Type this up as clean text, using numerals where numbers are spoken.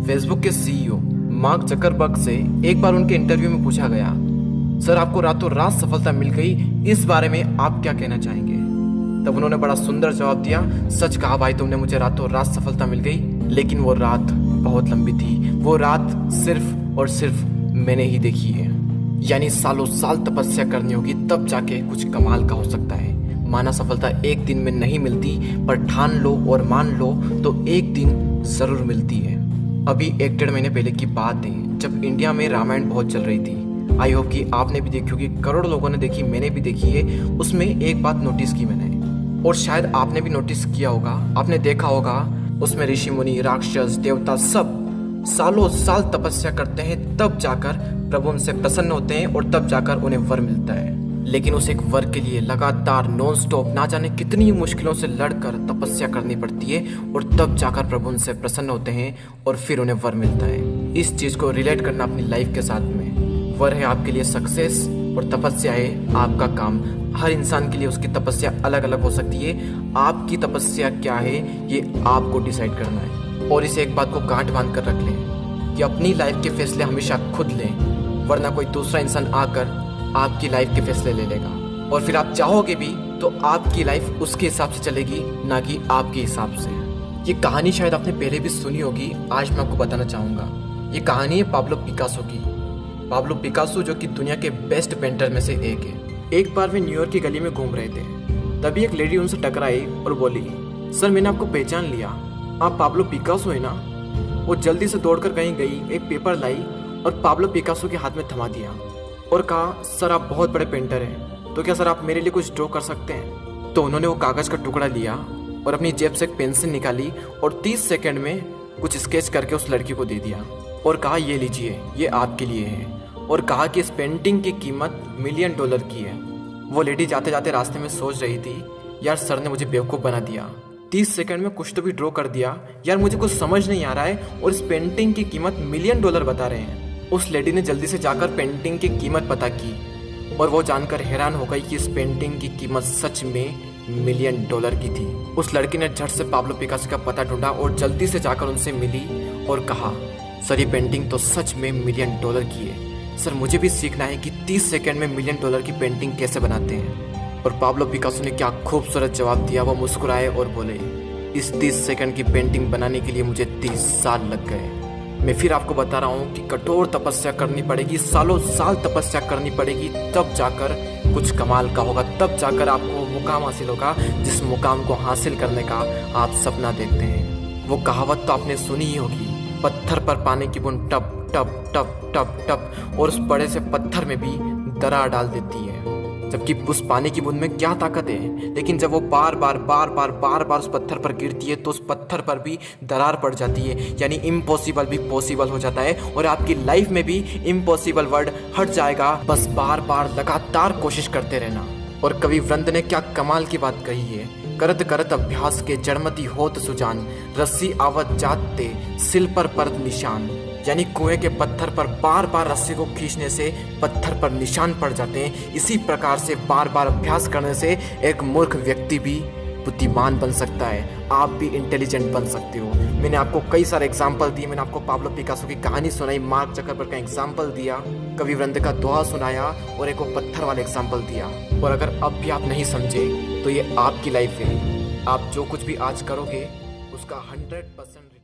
Facebook के CEO mark Zuckerberg से एक बार उनके इंटरव्यू में पूछा गया, सर आपको रातों रात सफलता मिल गई, इस बारे में आप क्या कहना चाहेंगे? तब उन्होंने बड़ा सुंदर जवाब दिया, सच कहा भाई तुमने, मुझे रातों रात सफलता मिल गई, लेकिन वो रात बहुत लंबी थी। वो रात सिर्फ और सिर्फ मैंने ही देखी है। यानी सालों साल तपस्या करनी होगी तब जाके कुछ कमाल का हो सकता है। माना सफलता एक दिन में नहीं मिलती, पर ठान लो और मान लो तो एक दिन जरूर मिलती है। अभी 1-1.5 महीने पहले की बात है, जब इंडिया में रामायण बहुत चल रही थी। आई होप कि आपने भी देखी होगी, करोड़ों लोगों ने देखी, मैंने भी देखी है। उसमें एक बात नोटिस की मैंने, और शायद आपने भी नोटिस किया होगा, आपने देखा होगा, उसमें ऋषि मुनि, राक्षस, देवता सब सालों साल तपस्या करते हैं, तब जाकर प्रभु उनसे प्रसन्न होते हैं और तब जाकर उन्हें वर मिलता है। लेकिन उस एक वर के लिए लगातार नॉन स्टॉप ना जाने कितनी मुश्किलों से लड़कर तपस्या करनी पड़ती है और तब जाकर प्रभु उनसे प्रसन्न होते हैं और फिर उन्हें वर मिलता है। इस चीज को रिलेट करना अपनी लाइफ के साथ में। वर है आपके लिए सक्सेस और तपस्या है आपका काम। हर इंसान के लिए उसकी तपस्या अलग अलग हो सकती है। आपकी तपस्या क्या है ये आपको डिसाइड करना है। और इस एक बात को गांठ बांध कर रख लें कि अपनी लाइफ के फैसले हमेशा खुद लें, वरना कोई दूसरा इंसान आकर आपकी लाइफ के फैसले ले लेगा और फिर आप चाहोगे भी तो आपकी लाइफ उसके हिसाब से चलेगी, ना कि आपके हिसाब से। ये कहानी शायद आपने पहले भी सुनी होगी, आज मैं आपको बताना चाहूँगा। ये कहानी है पाब्लो पिकासो की। पाब्लो पिकासो जो कि दुनिया के बेस्ट पेंटर में से एक है। एक बार वे न्यूयॉर्क की गली में घूम रहे थे, तभी एक लेडी उनसे टकराई और बोली, सर मैंने आपको पहचान लिया, आप पाब्लो पिकासो है ना? वो जल्दी से दौड़कर कहीं गई, एक पेपर लाई और पाब्लो पिकासो के हाथ में थमा दिया और कहा, सर आप बहुत बड़े पेंटर हैं, तो क्या सर आप मेरे लिए कुछ ड्रॉ कर सकते हैं? तो उन्होंने वो कागज़ का टुकड़ा लिया और अपनी जेब से एक पेंसिल निकाली और 30 सेकंड में कुछ स्केच करके उस लड़की को दे दिया और कहा, ये लीजिए, ये आपके लिए है। और कहा कि इस पेंटिंग की कीमत $1 मिलियन की है। वो लेडी जाते जाते रास्ते में सोच रही थी, यार सर ने मुझे बेवकूफ़ बना दिया, 30 सेकंड में कुछ तो भी ड्रॉ कर दिया, यार मुझे कुछ समझ नहीं आ रहा है और इस पेंटिंग की कीमत $1 मिलियन बता रहे हैं। उस लेडी ने जल्दी से जाकर पेंटिंग की कीमत पता की और वो जानकर हैरान हो गई कि इस पेंटिंग की कीमत सच में $1 मिलियन की थी। उस लड़की ने झट से पाब्लो पिकासो का पता ढूंढा और जल्दी से जाकर उनसे मिली और कहा, सर ये पेंटिंग तो सच में $1 मिलियन की है, सर मुझे भी सीखना है कि 30 सेकंड में $1 मिलियन की पेंटिंग कैसे बनाते हैं। और पाब्लो पिकासो ने क्या खूबसूरत जवाब दिया। वो मुस्कुराए और बोले, इस 30 सेकंड की पेंटिंग बनाने के लिए मुझे 30 साल लग गए। मैं फिर आपको बता रहा हूँ कि कठोर तपस्या करनी पड़ेगी, सालों साल तपस्या करनी पड़ेगी, तब जाकर कुछ कमाल का होगा, तब जाकर आपको मुकाम हासिल होगा जिस मुकाम को हासिल करने का आप सपना देखते हैं। वो कहावत तो आपने सुनी ही होगी, पत्थर पर पानी की बूंद टप टप टप टप टप और उस बड़े से पत्थर में भी दरार डाल देती है। जबकि उस पानी की बूंद में क्या ताकत है, लेकिन जब वो बार बार उस पत्थर पर गिरती है तो उस पत्थर पर भी दरार पड़ जाती है। यानी इम्पॉसिबल भी पॉसिबल हो जाता है और आपकी लाइफ में भी इम्पॉसिबल वर्ड हट जाएगा, बस बार बार लगातार कोशिश करते रहना। और कवि वृंद ने क्या कमाल की बात कही है, करत करत अभ्यास के जड़मती होत सुजान, रस्सी आवत जाते सिल पर परत निशान। यानी कुएं के पत्थर पर बार बार रस्सी को खींचने से पत्थर पर निशान पड़ जाते हैं। इसी प्रकार से बार बार अभ्यास करने से एक मूर्ख व्यक्ति भी बुद्धिमान बन सकता है, आप भी इंटेलिजेंट बन सकते हो। मैंने आपको कई सारे एग्जाम्पल दिए, मैंने आपको पाब्लो पिकासो की कहानी सुनाई, मार्क जकरबर्ग का एग्जाम्पल दिया, कवि वृंद का दोहा सुनाया और एक वो पत्थर वाला एग्जाम्पल दिया। और अगर अब भी आप नहीं समझे तो ये आपकी लाइफ है, आप जो कुछ भी आज करोगे उसका 100%